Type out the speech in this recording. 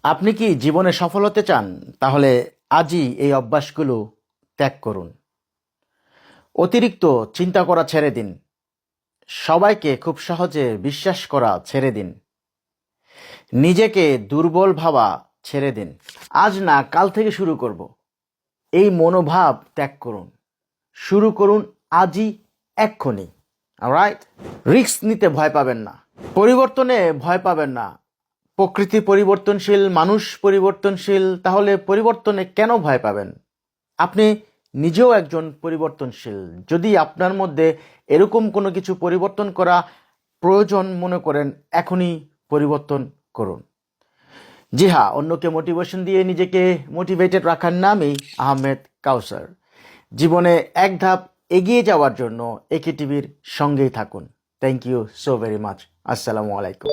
আপনি কি জীবনে সফল হতে চান? তাহলে আজই এই অভ্যাসগুলো ত্যাগ করুন। অতিরিক্ত চিন্তা করা ছেড়ে দিন। সবাইকে খুব সহজে বিশ্বাস করা ছেড়ে দিন। নিজেকে দুর্বল ভাবা ছেড়ে দিন। আজ না কাল থেকে শুরু করব, এই মনোভাব ত্যাগ করুন। শুরু করুন আজই, এক্ষুনি। অলরাইট? রিস্ক নিতে ভয় পাবেন না, পরিবর্তনে ভয় পাবেন না। প্রকৃতি পরিবর্তনশীল, মানুষ পরিবর্তনশীল, তাহলে পরিবর্তনে কেন ভয় পাবেন? আপনি নিজেও একজন পরিবর্তনশীল। যদি আপনার মধ্যে এরকম কোনো কিছু পরিবর্তন করা প্রয়োজন মনে করেন, এখনই পরিবর্তন করুন। জি হ্যাঁ, অন্যকে মোটিভেশন দিয়ে নিজেকে মোটিভেটেড রাখার নামই আহমেদ কাউসার। জীবনে এক ধাপ এগিয়ে যাওয়ার জন্য একে টিভির সঙ্গেই থাকুন। Thank you so very much. আসসালামু আলাইকুম।